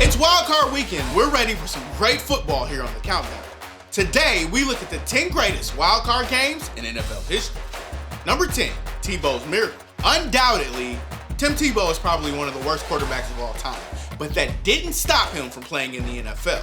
It's Wildcard weekend. We're ready for some great football here on the Countdown. Today, we look at the 10 greatest wildcard games in NFL history. Number 10, Tebow's Miracle. Undoubtedly, Tim Tebow is probably one of the worst quarterbacks of all time, but that didn't stop him from playing in the NFL.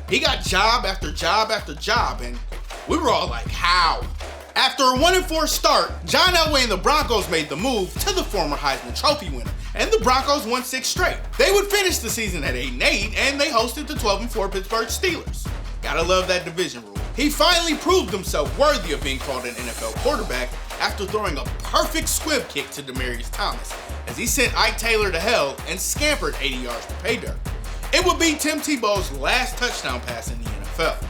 He got job after job after job, and we were all like, how? After a 1-4 start, John Elway and the Broncos made the move to the former Heisman Trophy winner, and the Broncos won 6 straight. They would finish the season at 8-8, and they hosted the 12-4 Pittsburgh Steelers. Gotta love that division rule. He finally proved himself worthy of being called an NFL quarterback after throwing a perfect squib kick to Demaryus Thomas, as he sent Ike Taylor to hell and scampered 80 yards to pay dirt. It would be Tim Tebow's last touchdown pass in the NFL.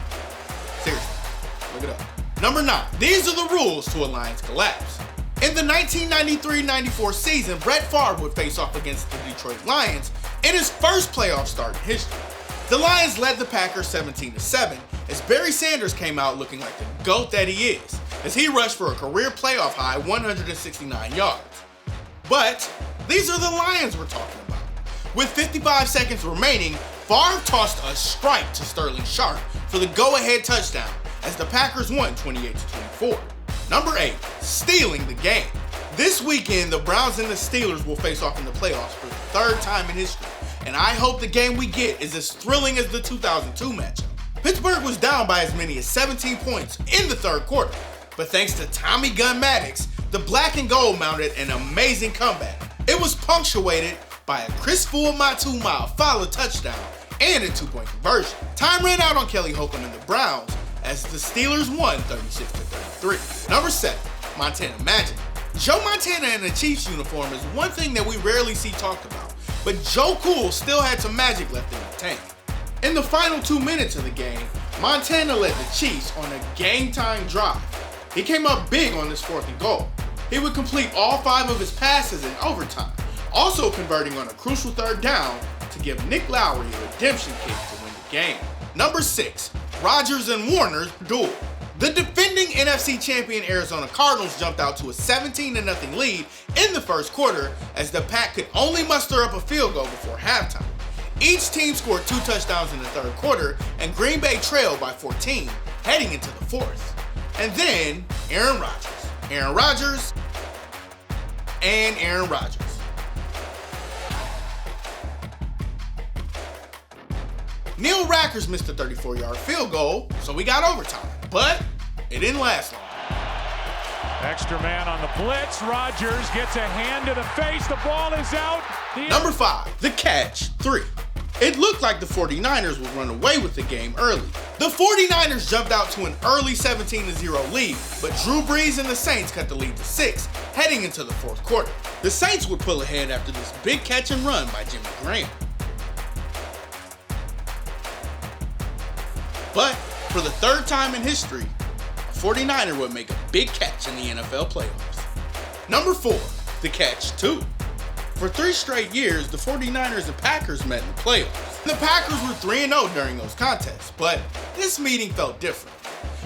Seriously, look it up. Number 9, these are the rules to a Lions collapse. In the 1993-94 season, Brett Favre would face off against the Detroit Lions in his first playoff start in history. The Lions led the Packers 17-7 as Barry Sanders came out looking like the GOAT that he is, as he rushed for a career playoff high 169 yards. But these are the Lions we're talking about. With 55 seconds remaining, Favre tossed a strike to Sterling Sharp for the go-ahead touchdown as the Packers won 28-24. Number 8, stealing the game. This weekend, the Browns and the Steelers will face off in the playoffs for the 3rd time in history, and I hope the game we get is as thrilling as the 2002 matchup. Pittsburgh was down by as many as 17 points in the 3rd quarter, but thanks to Tommy Gun Maddox, the black and gold mounted an amazing comeback. It was punctuated by a Chris Fuamatu-mile follow touchdown and a 2-point conversion. Time ran out on Kelly Holcomb and the Browns as the Steelers won 36-33. Number 7, Montana Magic. Joe Montana in a Chiefs uniform is one thing that we rarely see talked about, but Joe Cool still had some magic left in the tank. In the final 2 minutes of the game, Montana led the Chiefs on a game-time drive. He came up big on this 4th and goal. He would complete all 5 of his passes in overtime, also converting on a crucial 3rd down to give Nick Lowry a redemption kick to win the game. Number 6, Rodgers and Warner's duel. The defending NFC champion Arizona Cardinals jumped out to a 17-0 lead in the 1st quarter as the Pack could only muster up a field goal before halftime. Each team scored 2 touchdowns in the 3rd quarter, and Green Bay trailed by 14 heading into the 4th. And then Aaron Rodgers, and Aaron Rodgers. Neil Rackers missed a 34-yard field goal, so we got overtime, but it didn't last long. Extra man on the blitz. Rodgers gets a hand to the face. The ball is out. Number 5, the catch 3. It looked like the 49ers would run away with the game early. The 49ers jumped out to an early 17-0 lead, but Drew Brees and the Saints cut the lead to 6, heading into the 4th quarter. The Saints would pull ahead after this big catch and run by Jimmy Graham. But for the 3rd time in history, a 49er would make a big catch in the NFL playoffs. Number 4, the catch 2. For 3 straight years, the 49ers and Packers met in the playoffs. The Packers were 3-0 during those contests, but this meeting felt different.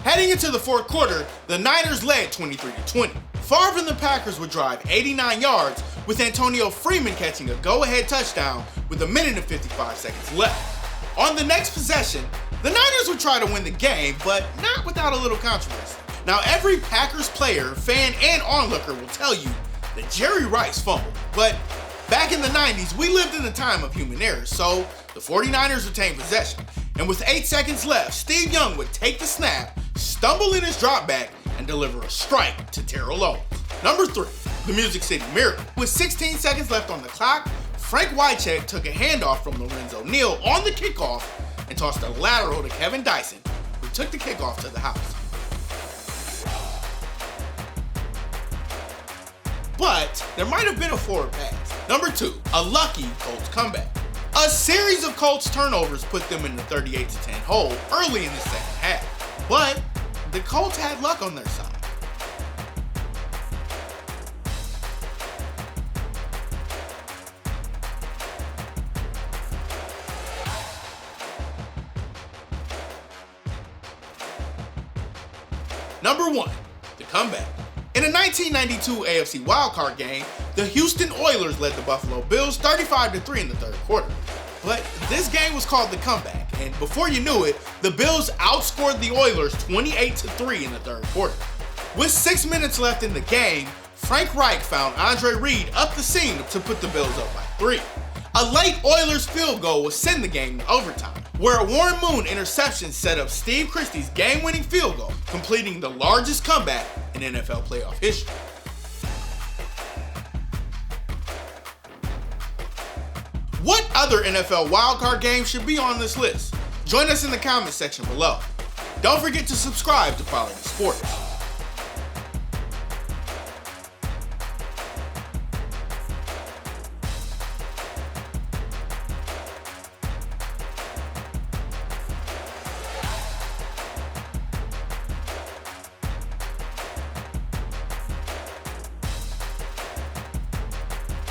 Heading into the 4th quarter, the Niners led 23-20. Favre and the Packers would drive 89 yards, with Antonio Freeman catching a go-ahead touchdown with 1 minute and 55 seconds left. On the next possession, the Niners would try to win the game, but not without a little controversy. Now, every Packers player, fan, and onlooker will tell you that Jerry Rice fumbled, but back in the 90s, we lived in a time of human error, so the 49ers retained possession. And with 8 seconds left, Steve Young would take the snap, stumble in his dropback, and deliver a strike to Terrell Owens. Number 3, the Music City Miracle. With 16 seconds left on the clock, Frank Wycheck took a handoff from Lorenzo Neal on the kickoff and tossed a lateral to Kevin Dyson, who took the kickoff to the house. But there might have been a forward pass. Number 2, a lucky Colts comeback. A series of Colts turnovers put them in the 38-10 hole early in the 2nd half. But the Colts had luck on their side. Number 1, the comeback. In a 1992 AFC Wildcard game, the Houston Oilers led the Buffalo Bills 35-3 in the 3rd quarter. But this game was called the comeback, and before you knew it, the Bills outscored the Oilers 28-3 in the third quarter. With 6 minutes left in the game, Frank Reich found Andre Reed up the seam to put the Bills up by 3. A late Oilers field goal would send the game to overtime, where a Warren Moon interception set up Steve Christie's game-winning field goal, completing the largest comeback in NFL playoff history. What other NFL wildcard games should be on this list? Join us in the comments section below. Don't forget to subscribe to Qwality Sports.